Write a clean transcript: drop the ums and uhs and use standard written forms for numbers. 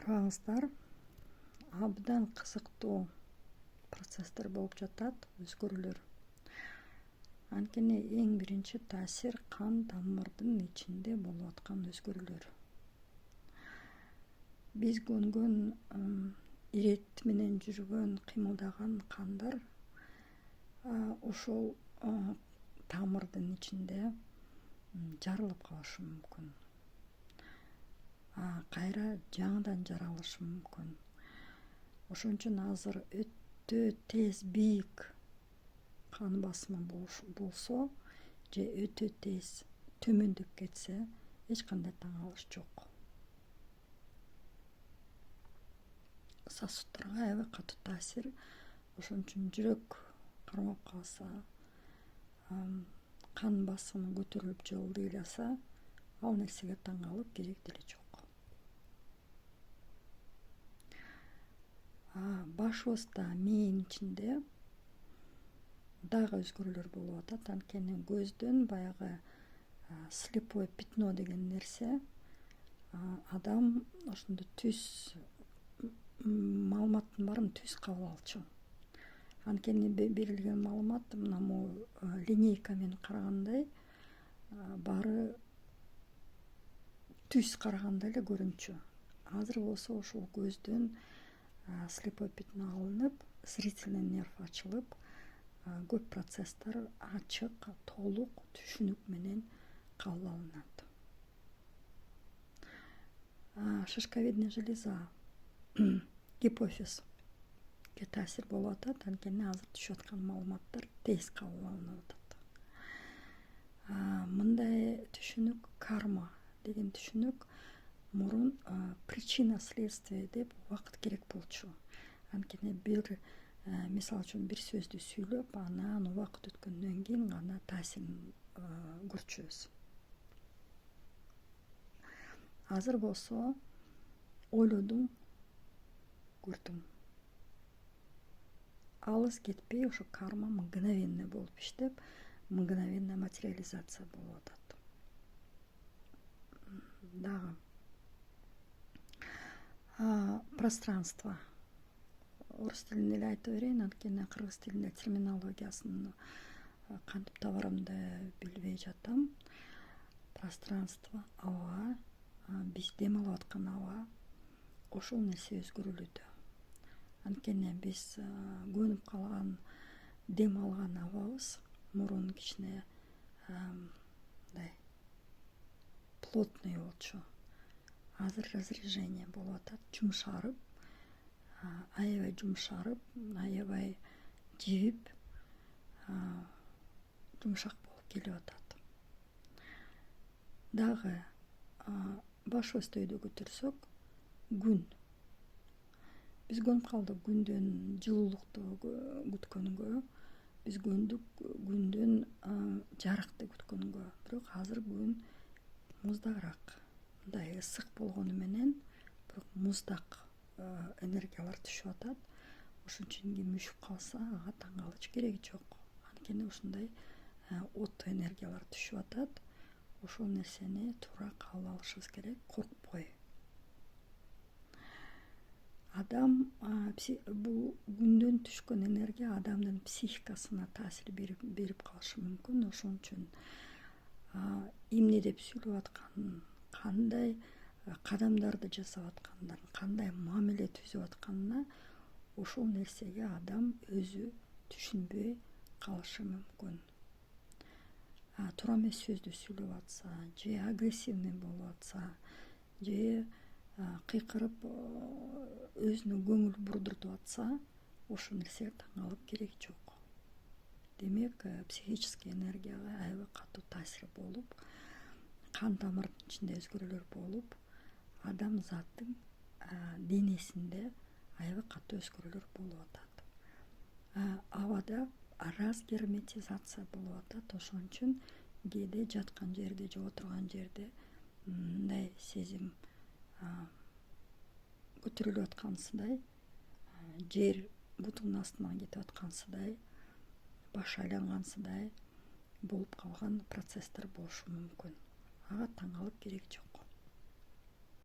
Карабаңыздар, абдан кызыктуу процесстер болуп жатат, өзгөрүүлөр. Анткени эң биринчи таасир кан тамырдын ичинде болуп аткан өзгөрүүлөр. Биз көнгөн ирет менен жүргөн, кыймылдаган кандар ошол тамырдын ичинде жарылып калышы мүмкүн. Кайра жаңыдан жаралышы мүмкүн. Ошон үчүн азыр өтө тез бийик кан басымы болсо же өтө тез төмөндөп кетсе эч кандай таң калыш жок. Сосудтарга аябай катуу таасир. Ошон үчүн жүрөк кармап калса, кан басымы көтөрүлүп жолдой эласа, ал нерсеге таң калып керек деле жок. Башыбызда, мээнин ичинде дагы өзгөрүүлөр болуп атат. Анткени көздөн баягы слепое пятно деген нерсе, адам ошондо түз маалыматтын баарын түз кабыл алчу. Анткени берилген маалымат мына могу линейка менен карагандай баары түз карагандай эле көрүнчү. Азыр болсо ошол көздөн слепое пятно алынып, зрительный нерв ачылып, көп процесстер ачык, толук түшүнүк менен кабыл алынат. Шишковидная железа, гипофизге таасир болуп атат. Анткени азыр түшүп аткан маалыматтар тез кабыл алынып атат. Мындай түшүнүк карма деген түшүнүк мурун причина следствие деп убакыт керек болчу. Анткени мисалы үчүн бир сөздү сүйлөп, анан убакыт өткөндөн кийин гана таасирин көрчүбүз. Азыр болсо ойлодуң, көрдүң. Алыс кетпей ошо карма мгновенно болуп иштеп, мгновенно материализация болуп атат. Дагы пространство. Орус тилинде эле айта берейин, анткени кыргыз тилинде терминологиясын кантип табарымды билбей жатам. Пространство, аба, биз дем алып аткан аба, ошол нерсе өзгөрүлүүдө. Анткени биз көнүп калган дем алган абабыз мурун кичине мындай плотный болчу. Азыр разрежение болуп атат, жумшарып, аябай жумшарып, аябай жибип, жумшак болуп келип атат. Дагы башыбызды өйдө көтөрсөк, күн. Биз көнүп калдык күндөн жылуулукту күткөнгө, биз көндүк күндөн жарыкты күткөнгө. Бирок азыр күн муздагыраак, мындай ысык болгону менен, бирок муздак энергиялар түшүп атат. Ошон үчүн ким үшүп калса, ага таң калыш кереги жок. Анткени ушундай от энергиялар түшүп атат. Ошол нерсени туура кабыл алышыбыз керек, коркпой. Адам бул күндөн түшкөн энергия адамдын психикасына таасир берип калышы мүмкүн. Ошон үчүн эмне деп сүйлөп атканын, кандай кадамдарды жасап аткандарын, кандай мамиле түзүп атканына ошол нерсеге адам өзү түшүнбөй калышы мүмкүн. Туура эмес сөздү сүйлөп атса, же агрессивный болуп атса, же кыйкырып өзүнө көңүл бурдуртуп атса, ошол нерсеге таң калып кереги жок. Демек, психический энергияга аябай катуу таасир болуп, кан тамырдын ичинде өзгөрүүлөр болуп, адам заттын денесинде аябай катуу өзгөрүүлөр болуп атат. Абада разгерметизация болуп атат. Ошон үчүн кээде жаткан жерде же отурган жерде мындай сезим көтөрүлүп аткансыдай, жер бутунун астынан кетип аткансыдай, баш айлангансыдай болуп калган процесстер болушу мүмкүн. Ага таң калып кереги жок.